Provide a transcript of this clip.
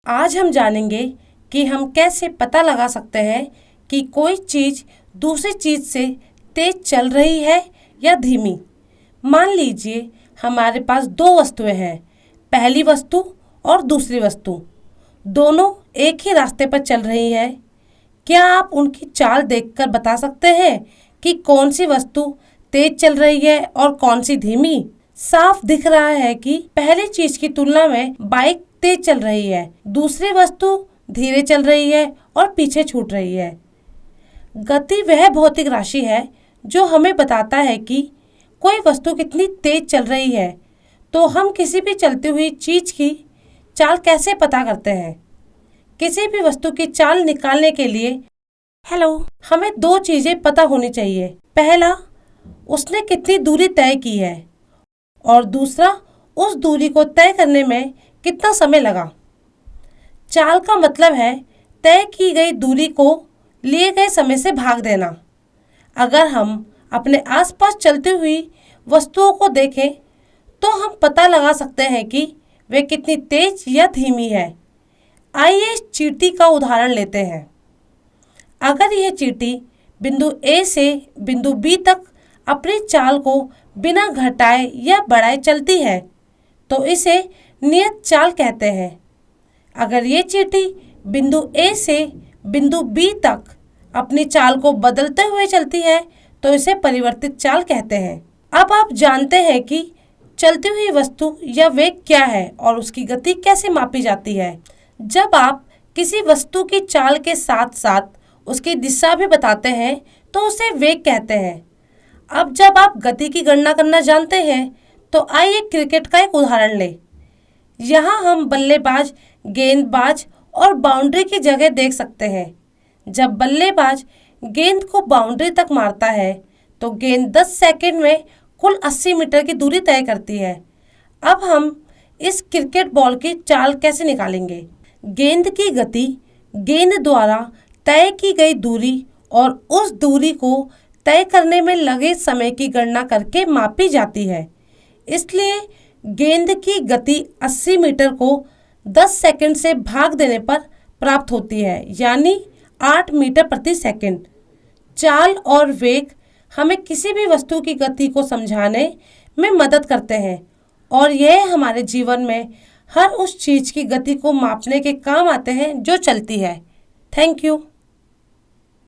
आज हम जानेंगे कि हम कैसे पता लगा सकते हैं कि कोई चीज़ दूसरी चीज़ से तेज चल रही है या धीमी। मान लीजिए हमारे पास दो वस्तुएं हैं, पहली वस्तु और दूसरी वस्तु, दोनों एक ही रास्ते पर चल रही है। क्या आप उनकी चाल देखकर बता सकते हैं कि कौन सी वस्तु तेज चल रही है और कौन सी धीमी? साफ दिख रहा है कि पहली चीज की तुलना में बाइक तेज चल रही है, दूसरी वस्तु धीरे चल रही है और पीछे छूट रही है। गति वह भौतिक राशि है जो हमें बताता है कि कोई वस्तु कितनी तेज चल रही है। तो हम किसी भी चलती हुई चीज की चाल कैसे पता करते हैं? किसी भी वस्तु की चाल निकालने के लिए हमें दो चीजें पता होनी चाहिए। पहला, उसने कितनी दूरी तय की है, और दूसरा, उस दूरी को तय करने में कितना समय लगा। चाल का मतलब है तय की गई दूरी को लिए गए समय से भाग देना। अगर हम अपने आसपास चलती हुई वस्तुओं को देखें तो हम पता लगा सकते हैं कि वे कितनी तेज या धीमी है। आइए इस चींटी का उदाहरण लेते हैं। अगर यह चींटी बिंदु ए से बिंदु बी तक अपनी चाल को बिना घटाए या बढ़ाए चलती है तो इसे नियत चाल कहते हैं। अगर ये चींटी बिंदु ए से बिंदु बी तक अपनी चाल को बदलते हुए चलती है तो इसे परिवर्तित चाल कहते हैं। अब आप जानते हैं कि चलती हुई वस्तु या वेग क्या है और उसकी गति कैसे मापी जाती है। जब आप किसी वस्तु की चाल के साथ साथ उसकी दिशा भी बताते हैं तो उसे वेग कहते हैं। अब जब आप गति की गणना करना जानते हैं तो आइए क्रिकेट का एक उदाहरण लें। यहाँ हम बल्लेबाज, गेंदबाज और बाउंड्री की जगह देख सकते हैं। जब बल्लेबाज गेंद को बाउंड्री तक मारता है तो गेंद 10 सेकंड में कुल 80 मीटर की दूरी तय करती है। अब हम इस क्रिकेट बॉल की चाल कैसे निकालेंगे? गेंद की गति गेंद द्वारा तय की गई दूरी और उस दूरी को तय करने में लगे समय की गणना करके मापी जाती है। इसलिए गेंद की गति 80 मीटर को 10 सेकंड से भाग देने पर प्राप्त होती है, यानी 8 मीटर प्रति सेकंड। चाल और वेग हमें किसी भी वस्तु की गति को समझाने में मदद करते हैं और यह हमारे जीवन में हर उस चीज़ की गति को मापने के काम आते हैं जो चलती है। Thank you.